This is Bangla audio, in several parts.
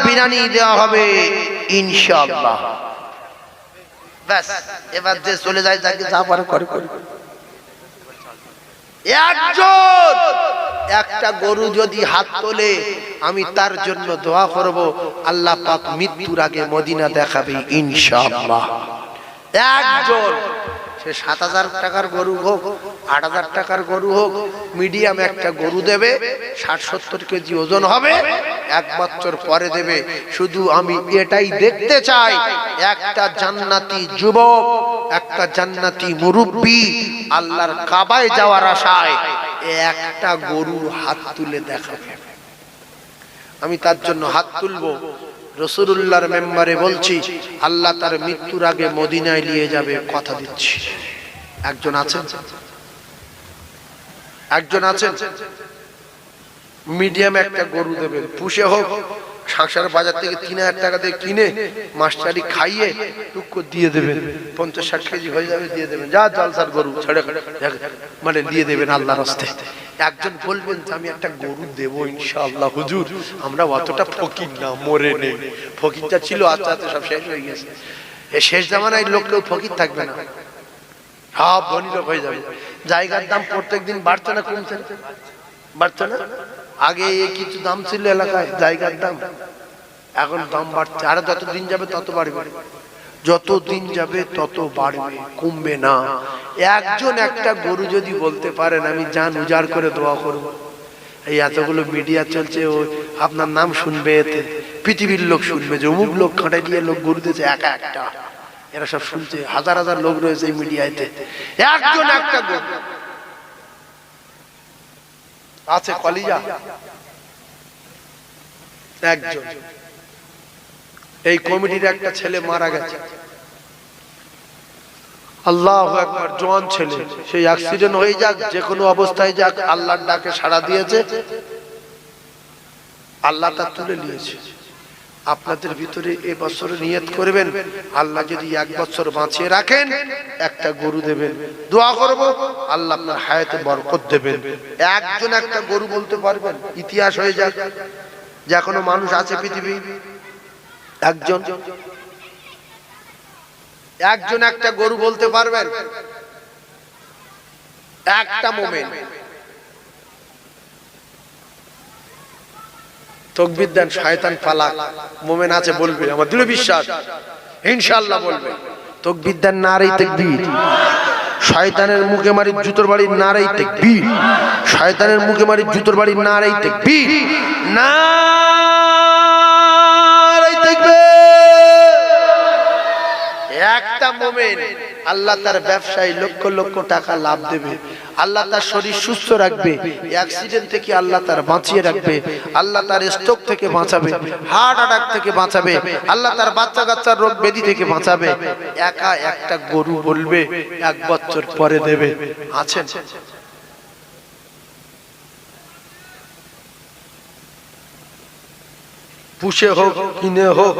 বিরিয়ানি দেওয়া হবে ইনশাআল্লাহ। ব্যাস, এবার যে চলে যায় তাকে যা পারে করে। একজন একটা গরু যদি হাত তোলে আমি তার জন্য দোয়া করব, আল্লাহ পাক মৃত্যুর আগে মদিনা দেখাবে ইনশাআল্লাহ। একজন, সে ৭,০০০ টাকার গরু হোক, ৮,০০০ টাকার গরু হোক, মিডিয়াম একটা গরু দেবে, ৬০-৭০ কেজি ওজন হবে, ১ বছর পরে দেবে। শুধু আমি এটাই দেখতে চাই, একটা জান্নাতি যুবক, একটা জান্নাতি মুরব্বী আল্লাহর কাবায় যাওয়ার আশায় একটা গরুর হাত তুলে দেখাবে। আমি তার জন্য হাত তুলবো। রাসূলুল্লাহর মেম্বারে বলছি, আল্লাহ তার মৃত্যুর আগে মদিনায় নিয়ে যাবে, কথা দিচ্ছি। একজন আছেন মিডিয়াম একটা গরু দেবেন, পুষে হোক, সংসার বাজার থেকে ৩,০০০ টাকা দিয়ে কিনে মাস্টারি খাইয়ে টুক দিয়ে দেবেন, ৫০-৬০ কেজি হয়ে যাবে, দিয়ে দেবেন, যা জলসার গরু ছেড়ে মানে দিয়ে দেবেন আল্লাহর রাস্তায়। একজন বলবেন আমি একটা গরু দেবো ইনশাআল্লাহ হুজুর, আমরা অতটা ফকির না, মরে নেই। ফকিরটা ছিল, আস্তে আস্তে সব শেষ হয়ে গেছে। এই শেষ জামানায় লোক কেউ ফকির থাকবে না, সব ধনী লোক হয়ে যাবে। জায়গার দাম প্রত্যেকদিন বাড়ছে না কমছে? বাড়ছে না? আগে কিছু দাম ছিল এলাকায় জায়গার দাম, এখন দাম বাড়ছে। আর যত দিন যাবে তত বাড়বে, যত দিন যাবে তত বাড়বে, কমবে না। একজন একটা গরু যদি বলতে পারেন আমি জান উজাড় করে দোয়া করব। এই এতগুলো মিডিয়া চলছে, ও আপনার নাম শুনবে, এতে পৃথিবীর লোক শুনবে যে অমুক লোক খাটাই দিয়ে লোক গরু দিয়েছে একা একটা, এরা সব শুনছে, হাজার হাজার লোক রয়েছে এই মিডিয়াতে। একজন একটা গরু আছে কলিজা, একজন। এই কমিটির একটা ছেলে মারা গেছে, আল্লাহু আকবার, জওয়ান ছেলে, সেই অ্যাক্সিডেন্ট হয়ে যাক, যে কোনো অবস্থায় যাক, আল্লাহর ডাকে সাড়া দিয়েছে, আল্লাহ তা তুলে নিয়েছে। আপনাদের ভিতরে এ বছরে নিয়ত করবেন, আল্লাহ যদি ১ বছর বাঁচিয়ে রাখেন একটা গরু দেবেন, দোয়া করব আল্লাহ আপনার হায়াতে বরকত দেবেন। একজন একটা গরু বলতে পারবেন, ইতিহাস হয়ে যাক, যে এখনো মানুষ আছে পৃথিবী, একজন একটা গরু বলতে পারবেন, একটা মোমেন্ট। তাকবীর দেন, শয়তান পালাক। মোমেন আছে বলবে, আমার দৃঢ় বিশ্বাস ইনশাআল্লাহ বলবে। তাকবীর দেন, নারে তাকবীর। শয়তানের মুখে মারি জুতোর বাড়ি, নারে তাকবীর। শয়তানের মুখে মারি জুতোর বাড়ি, নারে তাকবীর, নারে তাকবীর। একটা মোমেন্ট আল্লাহ তার ব্যবসায় লক্ষ লক্ষ টাকা লাভ দেবে, আল্লাহ তার শরীর সুস্থ রাখবে, অ্যাক্সিডেন্ট থেকে আল্লাহ তার বাঁচিয়ে রাখবে, আল্লাহ তার স্ট্রোক থেকে বাঁচাবে, হার্ট অ্যাটাক থেকে বাঁচাবে, আল্লাহ তার বাচ্চা কাচ্চার রোগ ব্যাধি থেকে বাঁচাবে। একা একটা গরু বলবে ১ বছর পরে দেবে। আছেন? পুষে হোক, কিনে হোক,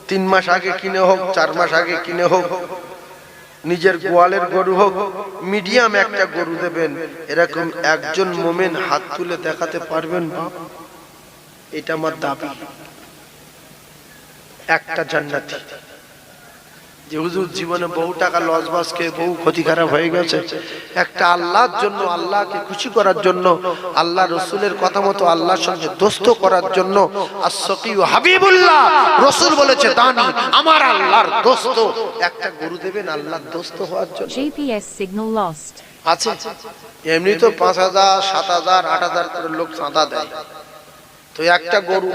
৩ মাস আগে কিনে হোক, ৪ মাস আগে কিনে হোক, নিজের গোয়ালের গরু হোক, মিডিয়াম একটা গরু দেবেন। এরকম একজন মোমেন হাত তুলে দেখাতে পারবেন? এটা আমার দাবি। একটা জান্নাতি, যে হুজুর জীবনে বহু টাকা লস বাস খেয়ে বহু ক্ষতি খারাপ হয়ে গেছে, একটা আল্লাহর জন্য, আল্লাহকে খুশি করার জন্য, আল্লাহ রসুলের কথা মতো আল্লাহর সঙ্গে দোস্ত করার জন্য, আস-সাকিউ হাবিবুল্লাহ, রসুল বলেছে দানি আমার আল্লাহর দোস্ত, একটা গরু দেবেন আল্লাহর দোস্ত হওয়ার জন্য। GPS signal lost আছে। এমনি তো ৫,০০০, ৭,০০০, ৮,০০০ করে লোক চাঁদা দেয়, তো একটা গরু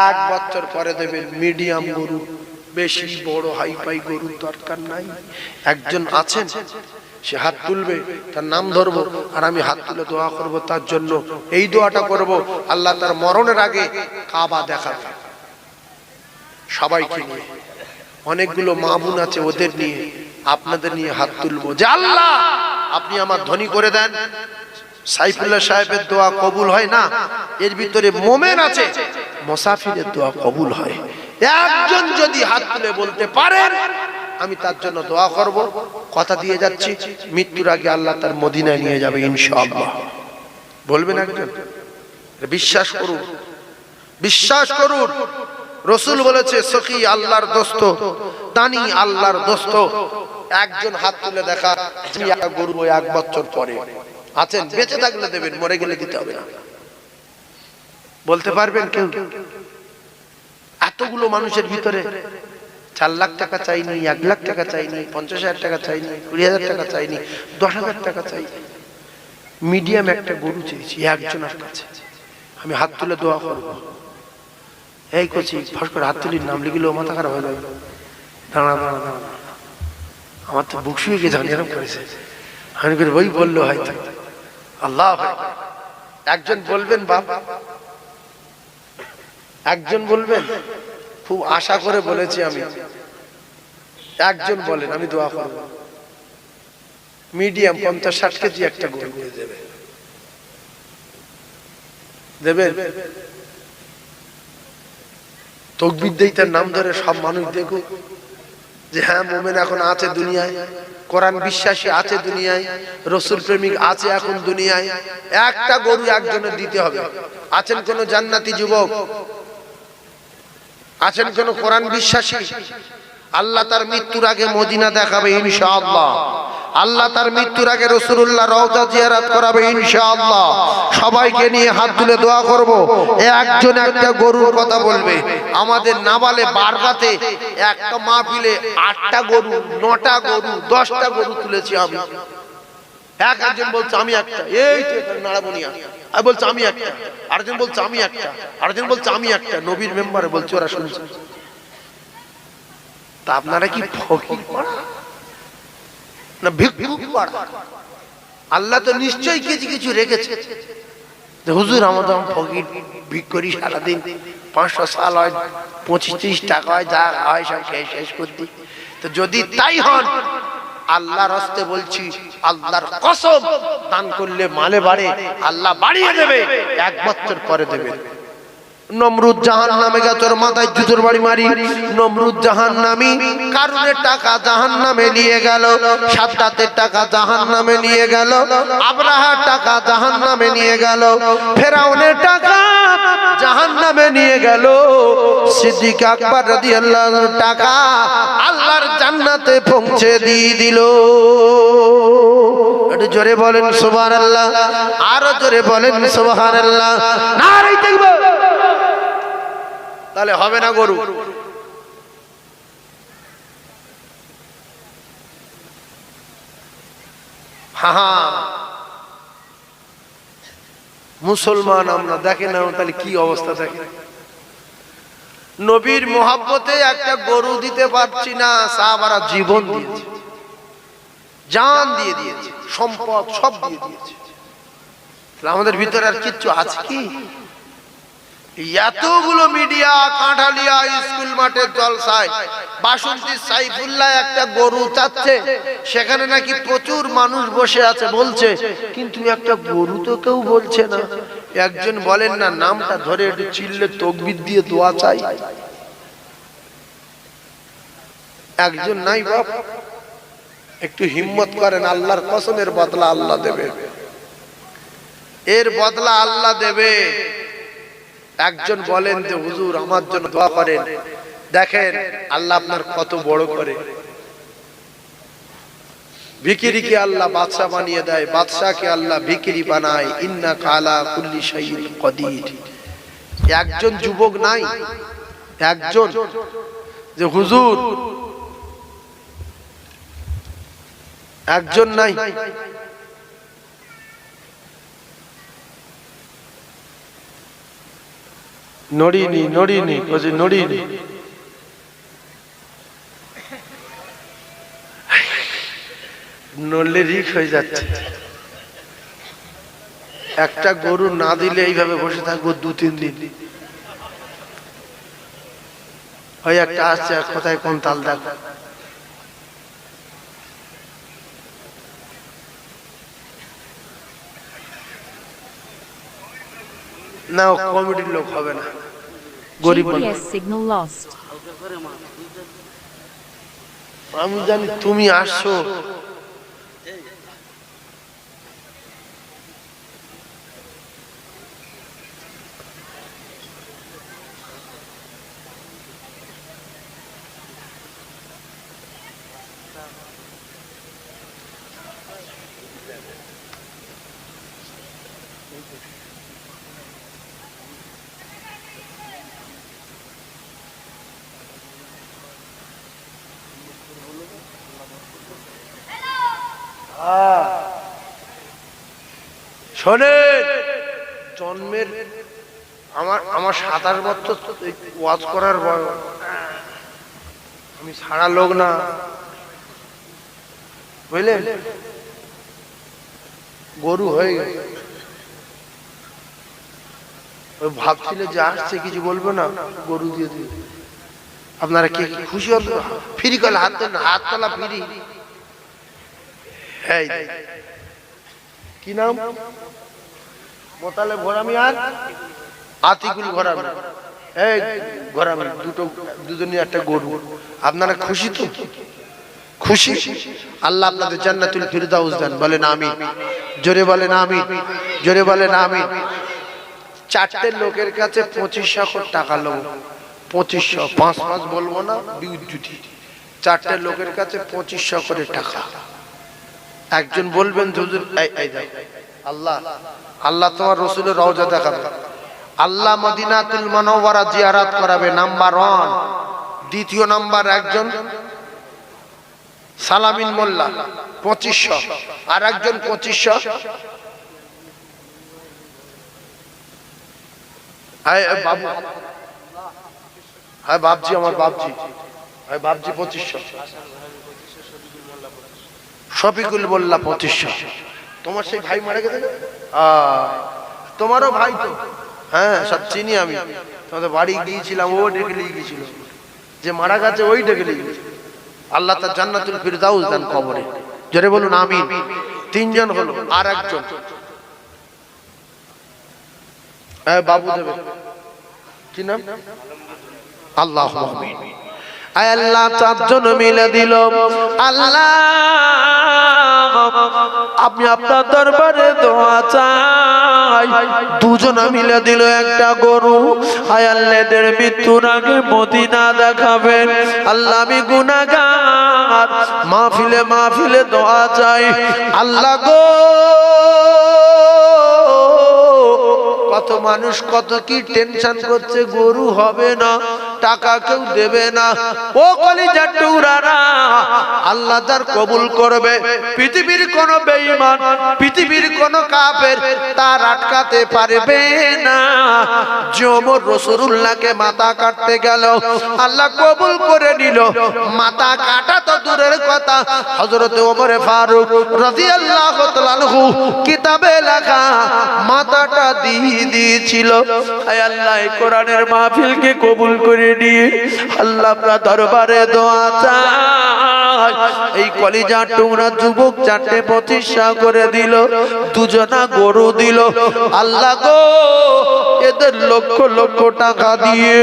১ বছর পরে দেবেন, মিডিয়াম গরু, বেশি বড় হাইফাই গরুর দরকার নাই। একজন আছেন, সে হাত তুলবে, তার নাম ধরবো, আর আমি হাত তুলে দোয়া করব তার জন্য। এই দোয়াটা করব, আল্লাহ তার মরণের আগে কাবা দেখাবে সবাইকে নিয়ে। অনেকগুলো মা বোন আছে, ওদের নিয়ে, আপনাদের নিয়ে হাত তুলবো, যে আল্লাহ আপনি আমার ধনী করে দেন। সাইফুল্লাহ সাহেবের দোয়া কবুল হয় না, এর ভিতরে মোমেন আছে, মুসাফিরের দোয়া কবুল হয়। একজন যদি হাত তুলে বলতে পারেন আমি তার জন্য দোয়া করব, কথা দিয়ে যাচ্ছি, মৃত্যুর আগে আল্লাহ তার মদিনায় নিয়ে যাবে ইনশাআল্লাহ। বলবেন একজন? বিশ্বাস করুন, বিশ্বাস করুন, রাসূল বলেছে সখী আল্লাহর দোস্ত, দানি আল্লাহর দোস্ত। একজন হাত তুলে দেখা যে গরু 1 বছর পরে আছেন, বেঁচে থাকলে দেবেন, মরে গেলে দিতে হবে না। বলতে পারবেন কেউ? এতগুলো মানুষের ভিতরে 4 লাখ টাকা চাইনি, 1 লাখ টাকা চাইনি, 50,000 টাকা চাইনি, 20,000 টাকা চাইনি, 10,000 টাকা চাইনি, মিডিয়াম একটা গরু চেয়েছি একজনের কাছে। আমি হাত তুলে দোয়া করব, এই করছি, ফস করে হাত তুলির নাম লিখলেও মাথা খারাপ হয়ে যাবে। দাঁড়া দাঁড়া দাঁড়া, আমার তো বুক শুয়ে গিয়ে জানি এরকম করেছে। আমি করে ওই বললো হয়তো আল্লাহ। একজন বলবেন বাপ, একজন বলবেন, খুব আশা করে বলেছি আমি, একজন বলেন আমি দোয়া করব। মিডিয়াম 50-60 কেজি একটা গরু দিয়ে দেবে, দেবেন? তাকবীর দেই, তার নাম ধরে সব মানুষ দেখুক যে হ্যাঁ মুমিন এখন আছে দুনিয়ায়, কোরআন বিশ্বাসী আছে দুনিয়ায়, রাসূল প্রেমিক আছে এখন দুনিয়ায়। একটা গরু একজনের দিতে হবে। আছেন কোন জান্নাতি যুবক? আছেন কোন কোরআন বিশ্বাসী? আল্লাহ তার মৃত্যুর আগে মদিনা দেখাবে ইনশাআল্লাহ। আল্লাহ তার মৃত্যুর আগে রাসূলুল্লাহ রওজা জিয়ারত করাবে ইনশাআল্লাহ। সবাইকে নিয়ে হাত তুলে দোয়া করব। একজন একটা গরুর কথা বলবে। আমাদের নাবালে বারগাতে একটা মাহফিলে 8টা গরু, 9টা গরু, 10টা গরু তুলেছি আমি। একজন বলছে আমি একটা, এই তো নাড়াবনিয়া, আর বলছে আমি একটা, আরেকজন বলছে আমি একটা, আরেকজন বলছে আমি একটা। নবীর মেম্বারে বলছে, ওরা শুনছে। তা আপনারা কি ফকির পাড়া না ভিক্ষুক পাড়া? আল্লাহ তো নিশ্চয়ই কিছু কিছু রেখেছে। হুজুর আমাদের ফকির ভিক্ষুরি, সারাদিন 500 সাল হয়, 25-30 টাকা হয়, যা হয় সব শেষ করতে। তো যদি তাই হন, আল্লাহর হস্তে বলছি, আল্লাহর কসম, দান করলে মালে বাড়ে, আল্লাহ বাড়িয়ে দেবে, 1 বছর পরে দেবে। নমরুদ জাহান্নামে গেছে, তোর মাথায় জুতোর বাড়ি মারি। নমরুদ জাহান্নামী, কারুনের টাকা জাহান্নামে নিয়ে গেল, সাদ্দাতের টাকা জাহান্নামে নিয়ে গেল, আব্রাহার টাকা জাহান্নামে নিয়ে গেল, ফেরাউনের টাকা জাহান্নামে নিয়ে গেল, সিদ্দিক আকবর রাদিয়াল্লাহু আনহুর টাকা আল্লাহর জান্নাতে পৌঁছে দিয়ে দিল। একটু জোরে বলেন সুবহানাল্লাহ, আরো জোরে বলেন সুবহানাল্লাহ, নারে তাকবীর। তাহলে হবে না গরু? হ্যাঁ, মুসলমান আমরা, দেখেন না তাহলে কি অবস্থা থাকে। নবীর মোহাব্বতে একটা গরু দিতে পারছি না, সাহাবারা জীবন দিয়েছে, জান দিয়ে দিয়েছে, সম্পদ সব দিয়ে দিয়েছে। আমাদের ভিতরে আর কিচ্ছু আছে কি? এতগুলো মিডিয়া, কাঁঠালিয়া স্কুল মাঠের জলসায় বাসন্তী সাইফুল্লাহ একটা গরু চাচ্ছে, সেখানে নাকি প্রচুর মানুষ বসে আছে বলছে, কিন্তু একটা গরু তো কেউ বলছে না। একজন বলেন না নামটা ধরে একটু চিল্লে তাকবীর দিয়ে দোয়া চাই? একজন নাই বাপ। একটু হিম্মত করেন, আল্লাহর কসমের বদলা আল্লাহ দেবে, এর বদলা আল্লাহ দেবে। একজন বলেন যে হুজুর আমার জন্য দোয়া করেন, দেখেন আল্লাহ আপনার কত বড় করে। ভিখিরিকে আল্লাহ বাদশা বানিয়ে দেয়, বাদশাকে আল্লাহ ভিখিরি বানায়। ইন্নাকা আলা কুল্লি শাইইন কাদির। একজন যুবক নাই, একজন যে হুজুর, একজন নাই। নড়িনি নড়িনি বলছি নড়িনি। নড়লে রিস্ক হয়ে যাচ্ছে। একটা গরু না দিলে এইভাবে বসে থাকবো 2-3 দিন। ওই একটা আসছে, কোথায় কোন তাল দেখ। না, কমিটির লোক হবে না, গরিব মানুষ। আমি জানি তুমি আসছো, শোনেন, জন্মের আমার 27 বছর ওয়াজ করার বয়স, আমি সারা লোক না, বুঝলেন? গরু হয়ে গেছে, ওই ভাবছিল যে আসছে কিছু বলবো না, গরু দিয়ে দিয়ে। আপনারা কি খুশি হন? ফ্রি করলে হাত তোলা ফ্রি। কি নাম? মোতালে ঘোরামি আর আতিকুল ঘোরামি। এই ঘোরামি দুজনই একটা গরু। আপনারা খুশি তো? খুশি? আল্লাহ আপনাদের জান্নাতুল ফিরদাউস দেন। বলেন আমিন। জোরে বলেন আমিন। জোরে বলেন আমিন। 4টে লোকের কাছে 2500 টাকা লোক। 2500, 5 বলবো না, বিউজুটি। 4টে লোকের কাছে 2500 করে টাকা। একজন বলবেন হুজুর আল্লাহ আল্লাহ তোমার রাসূলের রওজা দেখাবে, আল্লাহ মদিনাতুল মুনাওয়ারা জিয়ারত করাবে, নাম্বার 1। দ্বিতীয় নাম্বার একজন সালামিন মোল্লা 2500, আর একজন 2500। বাবু, হ্যাঁ বাবজি, আমার বাবজি, হ্যাঁ বাবজি 2500। শফিকুল মোল্লা 2500। তোমার সেই ভাই মারা গেছে? তোমারও ভাই তো? হ্যাঁ, সব চিনি আমি। তোমাদের বাড়ি গিয়েছিলাম, ও ডেকে নিয়ে গিয়েছিল, যে মারা গেছে ওই ডেকে নিয়ে গিয়েছিল। আল্লাহ তার জান্নাতুল ফিরদাউস দেন কবরে। জোরে বলুন আমিন। 3 জন হলো, আর একজন বাবু দেবে, কি নাম? আল্লাহু আমিন। আয় আল্লাহ, 4 জন মিলে দিল। আল্লাহ আমি আপনার দরবারে দোয়া চাই, 2 জন মিলে দিল একটা গরু। আয় আল্লাহ, এদের মৃত্যুর আগে মদিনা দেখাবেন। আল্লাহ আমি গুনাহগার, মাহফিলে মাহফিলে দোয়া চাই। আল্লাহ গো, কত মানুষ কত কি টেনশন করছে, গরু হবে না, টাকা কেউ দেবে না। ও কলিজার টুকরারা, আল্লাহ তার কবুল করবে। পৃথিবীর কোন বেঈমান, পৃথিবীর কোন কাফের তার আটকাতে পারবে না। যে ওমর রাসূলুল্লাহকে মাথা কাটতে গেল, আল্লাহ কবুল করে নিল। মাথা কাটা তো দূরের কথা, হযরত ওমর ফারুক রাদিয়াল্লাহু তাআলা আনহু কিতাবে লেখা মাথাটা দিয়ে দিয়েছিল। আয় আল্লাহ, এই কোরআনের মাহফিলকে কবুল করে নিয়ে আল্লাহ আপনার দরবারে দোয়া চাই। এই কলিজার টুকরা যুবক 4টে 2500 করে দিল, 2 জনা গরু দিল। আল্লাহ গো, এদের লক্ষ লক্ষ টাকা দিয়ে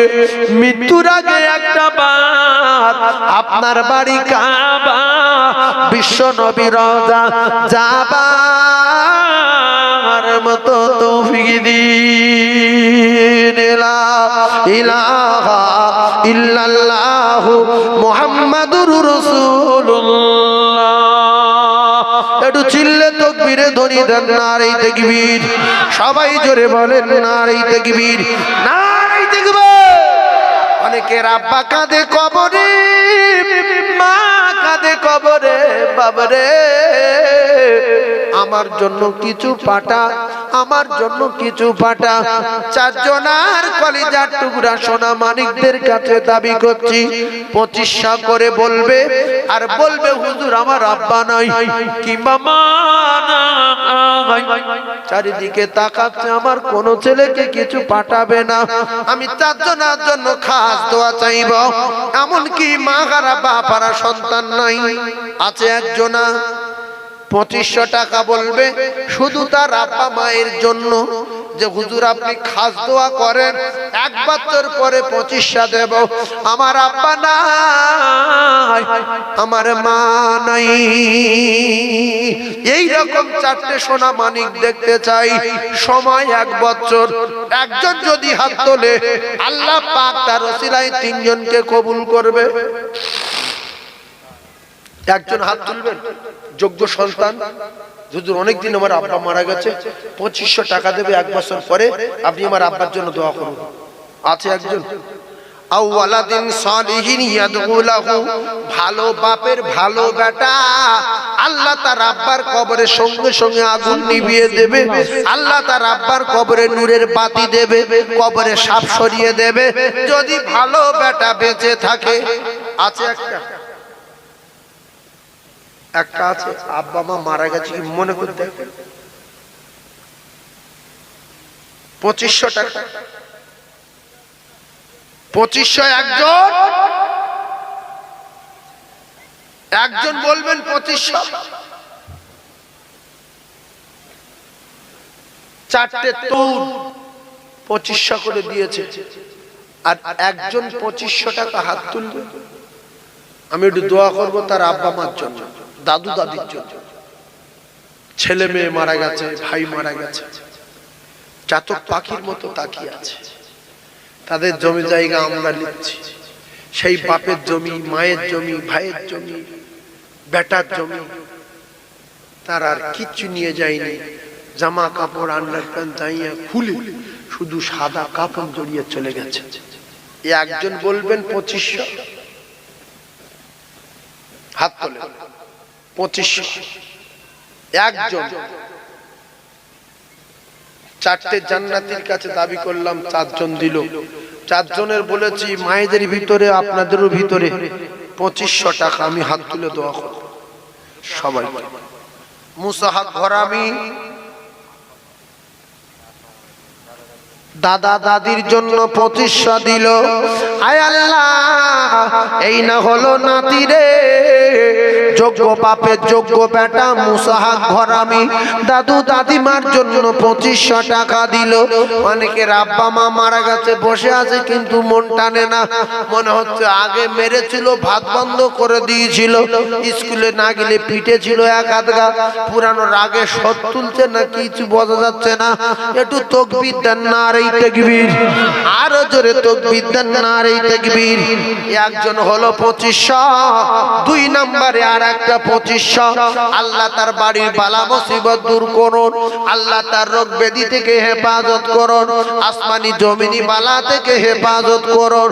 মৃত্যুর আগে একটা বার আপনার বাড়ি কাবা, বিশ্ব নবী রওজা যাবার মতো তৌফিক দিন। লা ইলাহা ইল্লাল্লাহু মুহাম্মাদুর রাসূলুল্লাহ। একটু চিল্লে তাকবীরে ধ্বনি দেন, নারে তাকবীর। সবাই জোরে বলেন নারে তাকবীর, নারে তাকবীর। অনেকের আব্বা কাঁদে কবরে, মা কাঁদে কবরে, বাবারে আমার জন্য কিছু পাঠা, আমার জন্য কিছু পাঠা। 4 জনার কলিজার টুকরা সোনা মানিকদের কাছে দাবি করছি, 2500 করে বলবে। আর বলবে হুজুর আমার আব্বা নাই, কি মামা নাই। চারিদিকে তাকাচ্ছে, আমার কোন ছেলেকে কিছু পাঠাবে না। আমি 4 জনের জন্য খাস দোয়া চাইব। এমন কি মা হারা বাপারা সন্তান নাই? আছে একজনা, 2500 টাকা বলবে শুধু তার আব্বা মায়ের জন্য, যে হুজুর আপনি খাস দোয়া করেন, 1 বছর পরে 2500 দেব। আমার আব্বা নাই, আমার মা নাই। এই রকম 4টে সোনা মানিক দেখতে চাই। সময় 1 বছর। একজন যদি হাত তোলে, আল্লাহ পাক তার ওসিলায় 3 জনকে কবুল করবে। একজন হাত তুলবেন, যোগ্য সন্তান। হুজুর অনেকদিন আমার আব্বা মারা গেছে, 2500 টাকা দেবে, 1 বছর পরে আপনি আমার আব্বার জন্য দোয়া করুন। আছে একজন? আও ওয়ালাদিন সালিহিন ইয়াদউ লাহু, ভালো বাপের ভালো বেটা আল্লাহ তার আব্বার কবরের সঙ্গে সঙ্গে আগুন নিভিয়ে দেবে, আল্লাহ তার আব্বার কবরে নূরের বাতি দেবে, কবরে সাপ সরিয়ে দেবে। যদি ভালো বেটা বেঁচে থাকে, আছে একটা আছে, আব্বা মা মারা গেছে কি মনে করতে 2500 টাকা, 2500 একজন বলবেন 2500, 4টে তুর 2500 করে দিয়েছে, আর একজন 2500 টাকা হাত তুলবে। আমি একটু দোয়া করবো তার আব্বা মার জন্য, দাদু দাদির জন্য, ছেলে মেয়ে মারা গেছে, ভাই মারা গেছে, চাতক পাখির মতো তাকিয়ে আছে, তাদের জমি জায়গা আমরা নিচ্ছি, সেই বাপের জমি, মায়ের জমি, ভাইয়ের জমি, বেটার জমি, তার আর কিচ্ছু নিয়ে যায়নি, জামা কাপড় আন্ডারপ্যান্ট যাইয়া খুলে শুধু সাদা কাপড় জড়িয়ে চলে গেছে। একজন বলবেন 2500, হাত তোলে 2500 একজন। 4টে জান্নাতীর কাছে দাবি করলাম, 4 জন দিল। 4 জনের বলেছি মায়েদের ভিতরে আপনাদেরও ভিতরে 2500 টাকা আমি হাত তুলে দোয়া করব সবাই। মুসাহাব ঘরামি দাদা দাদির জন্য 2500 দিল। আয় আল্লাহ, এই না হলো নাতি রে, যোগ্য বাপের যোগ্য বেটা মুসাহাব ঘরামি দাদু দাদিমার জন্য 2500 টাকা দিল। অনেকের আব্বা মা মারা গেছে, বসে আছে কিন্তু মন টানে না, মনে হচ্ছে আগে মেরেছিল, ভাত বন্ধ করে দিয়েছিল, স্কুলে না গেলে পিটেছিল এক আধগা, পুরানো রাগে শোধ তুলছে না, কিছু বোঝা যাচ্ছে না। একটু তাকবীর দেন, নারে তাকবীর, আরো জোরে তাকবীর দেন, নারে তাকবীর। একজন হলো 2500, 2 নম্বরে আর একটা 2500। আল্লাহ তার বাড়ির বালা মুসিবত দূর করুন, আল্লাহ তার রোগ ব্যাধি থেকে হেফাজত করুন, আসমানি জমিনি বালা থেকে হেফাজত করুন।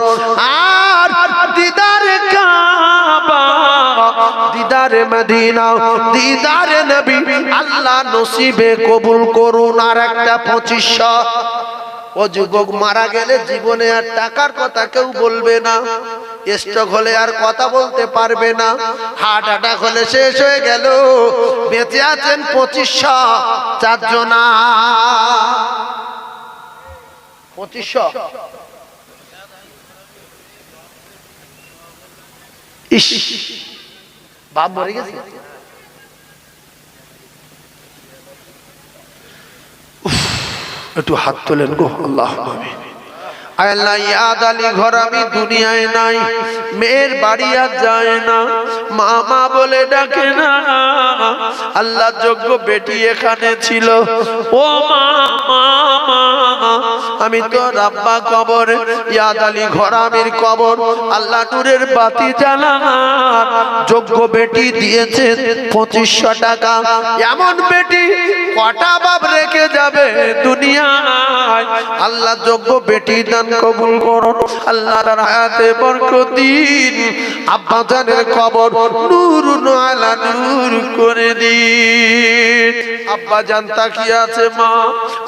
আর দিদারে কাবা, দিদারে মদিনা, দিদারে নবী আল্লাহ নসিবে কবুল করুন। আর একটা 2500। ও যুবক, মারা গেলে জীবনে আর টাকার কথা কেউ বলবে না, স্ট্রোক হলে আর কথা বলতে পারবে না, হার্ট অ্যাটাক হলে শেষ হয়ে গেল, বেঁচে আছেন 2500, 4 জনা 2500। ইস, বাপ মরে গেছে। একটু হাত তোলেন গো, আল্লাহ আমিন। আল্লাহ ইয়াদ আলী ঘরামি দুনিয়ায় নাই, মেয়ের বাড়ি আর যায় না, মামা বলে ডাকে না। আল্লাহ যোগ্য বেটি এখানে ছিল, ও মামা, আমি তো রাব্বা কবর, ইয়াদ আলী ঘরামির কবর, আল্লাহ নূরের বাতি জ্বালান, যোগ্য বেটি দিয়েছে 2500 টাকা। এমন বেটি কটা বাপ রেখে যাবে দুনিয়ায়, আল্লাহ যোগ্য বেটি দান কবুল করুন। আল্লাহ তার হায়াতে বরকত দিন, আব্বা জানের কবর নূর আলা নূর করে দিন। আব্বা জান তাকিয়ে আছে, মা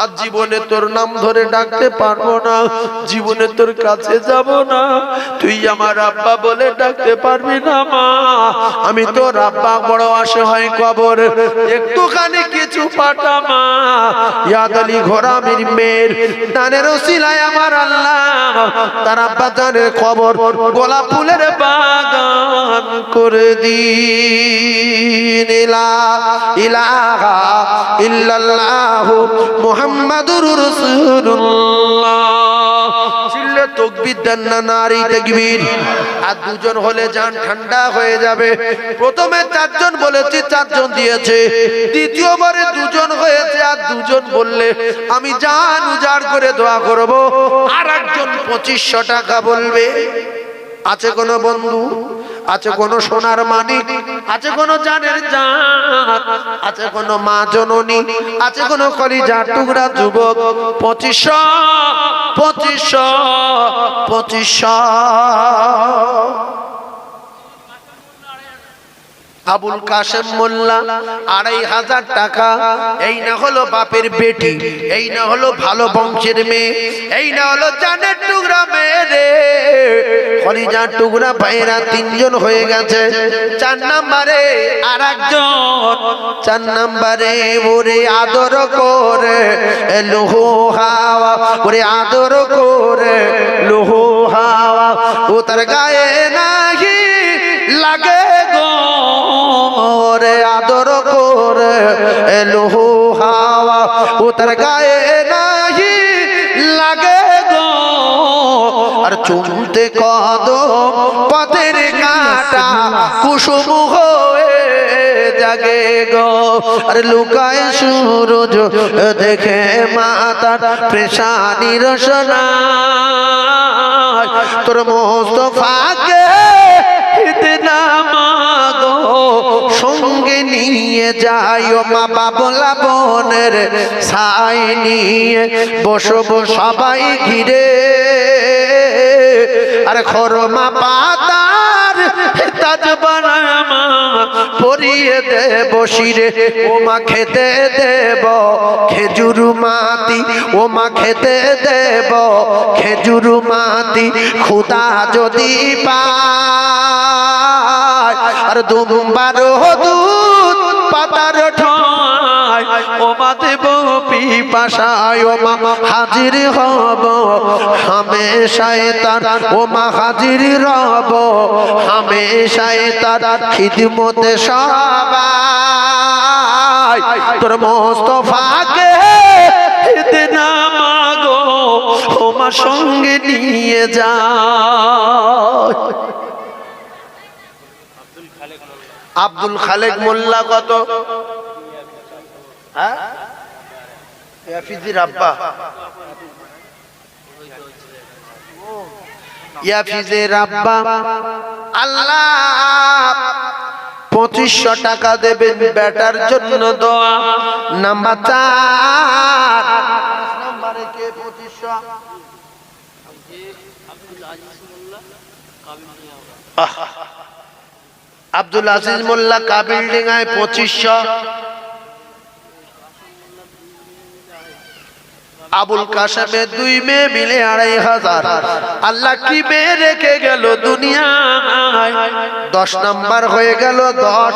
আজ জীবনে তোর নাম ধরে ডাকতে পারবো না, জীবনে তোর কাছে যাব না, তুই আমার আব্বা বলে ডাকতে পারবি না মা, আমি তোর আব্বা, বড় অসহায় কবর, একটুখানি কিছু পাঠা মা। ইয়াদ আলী ঘরামির মেয়ের দানের ওসিলায় আমার আল্লাহ তার আব্বা জানের কবর গোলাপ ফুলের বাগান করে দিন। লা ইলাহা ইল্লাল্লাহু মুহাম্মাদুর রাসূলুল্লাহ। চিল্লে তাকবীর দেন না, নারী তাকবীর। আর 2 জন হলে জান ঠান্ডা হয়ে যাবে। প্রথমে 4 জন বলেছি, 4 জন দিয়েছে, দ্বিতীয়বারে 2 জন হয়েছে, আর 2 জন বললে আমি জান উজাড় করে দোয়া করব। আর একজন 2500 টাকা বলবে। আছে কোন বন্ধু, আছে কোন সোনার মানিক, আছে কোন জানের জান, আছে কোন মা জননী, আছে কোন কলিজার টুকরা যুবক, 2500 2500। আবুল কাশেম মোল্লা 2500 টাকা। এই না হলো বাপের বেটি, এই না হলো ভালো বংশের মেয়ে, এই না হলো জানের টুকরা মেয়ে রে, কলিজার টুকরা ভাইরা 3 জন হয়ে গেছে। 4 নম্বরে আরেকজন, 4 নম্বরে ওরে আদর করে লোহো হাওয়া, ওরে আদর করে লোহো হাওয়া, ও তার গায়ে নাহি লাগে গো, ওরে আদর করে লোহো হাওয়া, ও তার গায়ে নাহি লাগে গো। আর চুমতে কদম পথের কাঁটা কুসুম হয়ে জাগে গো। আর লুকায় সূরজ দেখে মাতার পেশানি রসনা, তোর মোস্তফাকে ইতনা মাগো সঙ্গে নিয়ে যায় ও মা বাবলা বোনের ছাই নিয়ে বসবো সবাই ঘিরে। আর খরমা পাতার তাজ বানায় মা পরিয়ে দেব শিরে, ও মা খেতে দেব খেজুর মাটি, ও মা খেতে দেব খেজুর মাটি, খুদা যদি পায় আর দুবার দুধ পাতার ঠায়, ও মা দেব পিপাসায়, ও মা হাজির হব হামেশায় তার, ও মা হাজির রব হামেশায় তার খিদমতে সবাই। তোর মোস্তফাকে ইতনা মাগো ও মা সঙ্গে নিয়ে যায়। আব্দুল খালেক মোল্লা কত? হ্যাঁ, ইয়াফিজির আব্বা, ইয়াফিজের আব্বা। আল্লাহ 2500 টাকা দেবেন বেটার জন্য দোয়া। নাম্বার 4 নম্বরে কে 2500? আব্দুল আজিজ মোল্লা কাবিল ডিঙ্গায় 2500। আবুল কাশেমের 2 মেয়ে মিলে 2500। আল্লাহ কি মেয়ে রেখে গেল দুনিয়ায়, 10 নাম্বার হয়ে গেল 10।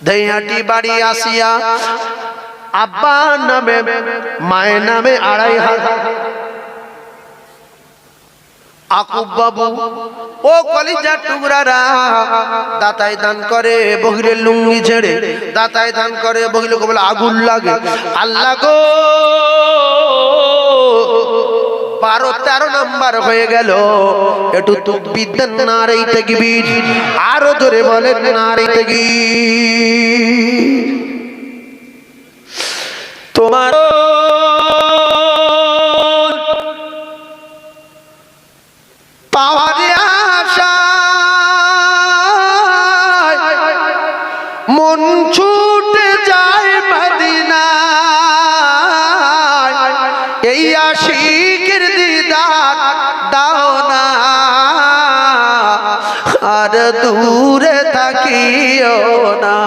দইহাটি বাড়ি আসিয়া আব্বা নামে মায়ের নামে 2500। আকুব বাবু ও কলিজার টুকরারা দাতায় দান করে, বহিরের লুঙ্গি ছেড়ে দাতায় দান করে, বহিলে বলে আগুন লাগে। আল্লাহ গো 12-13 নাম্বার হয়ে গেল, একটু তাকবীর দেন, নারে তাকবীর, আরো জোরে বলেন নারে তাকবীর। তোমার পাওয়ার আশায় মন ছুটে যায় মদিনায়, এই আশিকের দিদার দাও না, আর দূরে থাকিও না,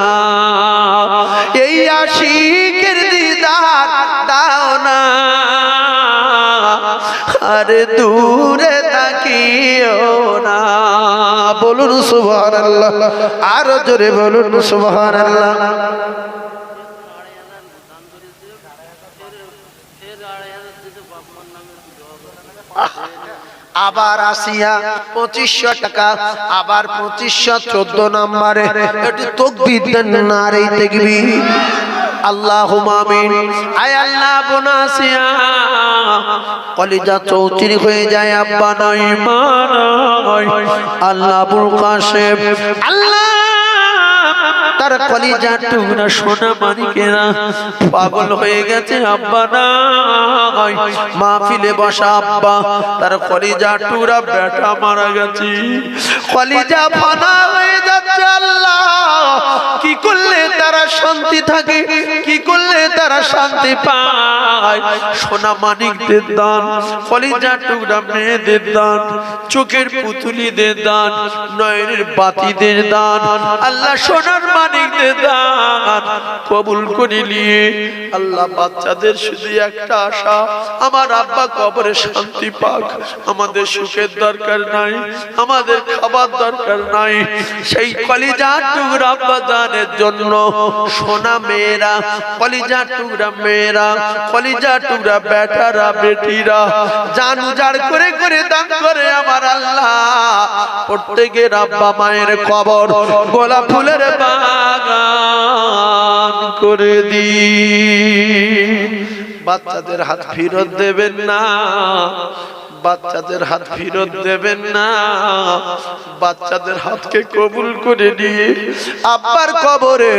এই আশিকের দিদার দাও না, আর দূরে থাকিও না। বলুন সুবহানাল্লাহ, আর জোরে বলুন সুবহানাল্লাহ। আবার আসিয়া 2500 টাকা, আবার 2514 নম্বরে একটু তাকবীর দেন, নারে তাকবীর। আল্লাহুম্মা আমিন। আয় আল্লাহ বনাসিয়া কলিজা চৌচির হয়ে যায়, আব্বা নাই মা নাই। আল্লাহ আবুল কাশেম আল্লাহ তার কলিজা টুকরা সোনা মানিকেরা পাগল হয়ে গেছে, আব্বা নাই। মাহফিলে বসা আব্বা, তার কলিজা টুকরা বেটা মারা গেছে, কলিজা ফানা হয়ে যাচ্ছে। আল্লাহ কি করলে তারা শান্তি থাকে, কি করলে তারা শান্তি পায়? নাই, সোনা মানিকদের দান, কলিজার টুকরা মেয়েদের দান, চোখের পুতুলিদের দান, নয়নের বাতিদের দান, আল্লাহ সোনার মানিকদের দান কবুল করে নিয়ে আল্লাহ বাচ্চাদের শুধু একটা আশা, আমার আব্বা কবরে শান্তি পাক। আমাদের সুখের দরকার নাই, আমাদের খাবার দরকার নাই, সেই কলিজার টুকরা আব্বা দানের জন্য সোনা মেয়েরা, কলিজার টুকরা মেয়েরা, কলিজার টুকরা বেটারা বেটিরা জান উজাড় করে করে দান করে আমার আল্লাহ প্রত্যেকের আব্বা মায়ের কবর গোলাপ ফুলের বাগান করে দি। বাচ্চাদের হাত ফেরত দেবেন না, বাচ্চাদের হাত ফেরত দেবেন না, বাচ্চাদের হাতকে কবুল করে নিয়ে আব্বার কবরে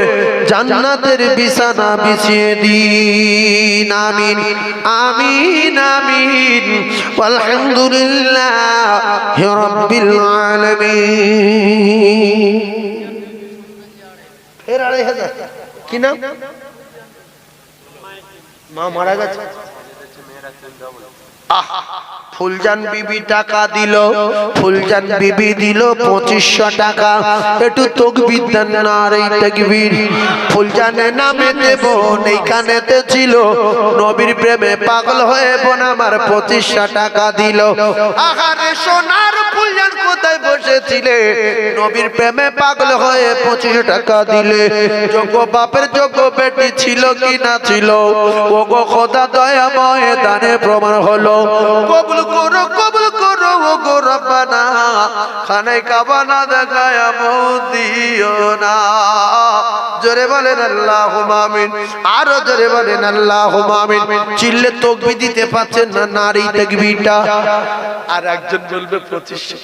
জান্নাতের বিছানা বিছিয়ে দিন। আমিন আমিন আমিন। আলহামদুলিল্লাহি রাব্বিল আলামিন। ফের 2500 কি নাম? মা মারা গেছে। ফুলজান বিবি টাকা দিল, ফুলজান বিবি দিল 2500 টাকা। একটু তাকবীর দেন না, রে তাকবীর। ফুলজানের নামে দেব এইখানেতে ছিল, নবীর প্রেমে পাগল হয়ে বোন আমার 2500 টাকা দিল। আহারে সোনার ফুলজান কোথায় বসেছিলে, নবীর প্রেমে পাগল হয়ে 2500 টাকা দিলে। যোগ্য বাপের যোগ্য বেটি ছিল কি না ছিল, ওগো খোদা দয়াময় দানে প্রমাণ হলো। কবুল করো কবুল করো ওগো রব্বানা, খানায় কাবা না দেখায় দিও না। জোরে বলেন আল্লাহুম্মা আমিন, আরো জোরে বলেন আল্লাহুম্মা আমিন। চিল্লে তাকবীর দিতে পাচ্ছেন না, নারী তাকবীরটা। আর একজন বলবে 2500।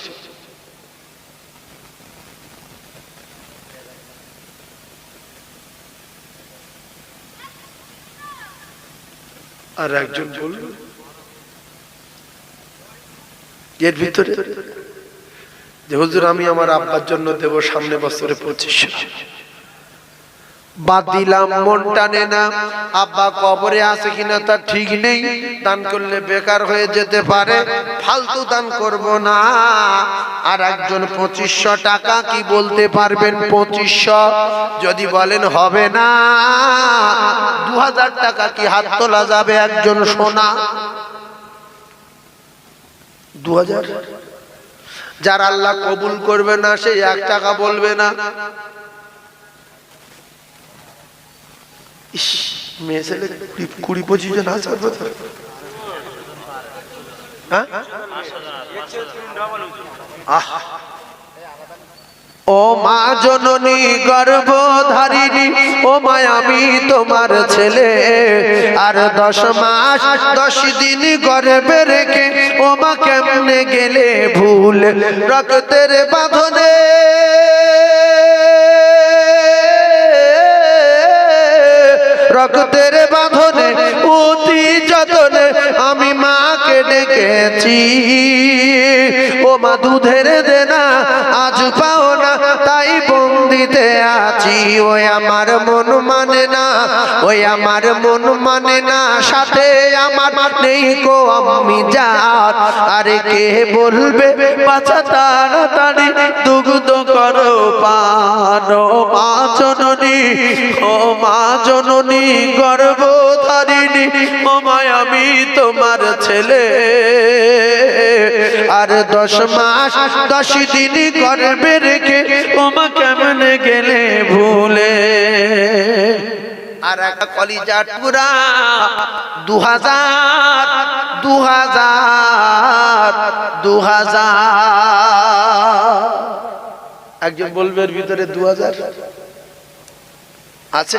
আর একজন বলবে এর ভিতরে যে হুজুর আমি আমার আব্বার জন্য দেব সামনে বছরে 2500। বাদ দিলাম, মন টানে না, আব্বা কবরে আছে কিনা তার ঠিক নেই, দান করলে বেকার হয়ে যেতে পারে, ফালতু দান করব না। আর একজন 2500 টাকা কি বলতে পারবেন? 2500 যদি বলেন হবে না, 2000 টাকা কি হাত তোলা যাবে? একজন সোনা 2000। যার আল্লাহ কবুল করবে না সে 1 টাকা বলবে না। মেয়ে ছেলে 20-25 জন আছে। ও মা জননী গর্ভধারিণী, ও মা আমি তোমার ছেলে, আর 10 মাস 10 দিন গর্ভে রেখে ও মা কেমনে গেলে ভুল, রক্তের বাঁধনে রক্তের বাঁধনে অতি যতনে আমি মাকে ডেকেছি। ও মা দুধের দেনা আজ পাও না, তাই বন্দিতে আছি। ওই আমার মন মানে না, ওই আমার মন মানে না, সাথে আমার নেই কো আমি জাত। আরে কে বলবে বাচ্চা তাড়াতাড়ি দুগ্ধ করো পান। ও মা জননী, ও মা জননী গর্ভধারিণী, ও মা আমি তোমার ছেলে, আর 10 মাস 10 দিন গর্ভে রেখে ও মা কেমনে গেলে ভুলে। আর একটা কলিজা টুকরা 2000 2000 2000। একজন বলবে এর ভিতরে 2000 আছে।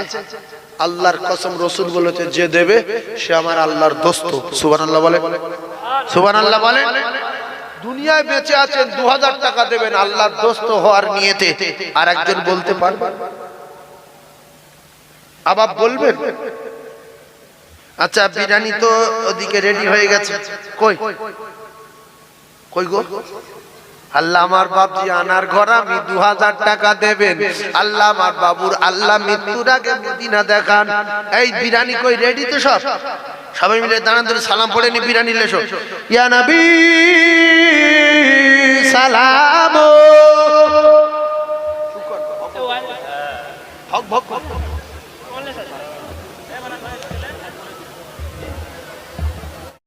আল্লাহর কসম, রাসূল বলেছে যে দেবে সে আমার আল্লাহর দোস্ত। সুবহানাল্লাহ বলে, সুবহানাল্লাহ বলে। দুনিয়ায় বেঁচে আছেন 2000 টাকা দেবেন আল্লাহর দোস্ত হওয়ার নিয়তে। আর একজন বলতে পারবে? আবার বলবেন? আচ্ছা বিরিয়ানি তো ওদিকে রেডি হয়ে গেছে, কই কই গো? আল্লাহ আমার বাবজি আনার ঘর আমি 2000 টাকা দেবেন। আল্লাহ আমার বাবুর আল্লাহ মৃত্যুর আগে মদিনা দেখান। এই বিরানি কই রেডি তো সব? সবাই মিলে দাঁড়ান ধরে সালাম পড়ে নি, বিরানি লেসো। ইয়া নবী সালাম। হক ভক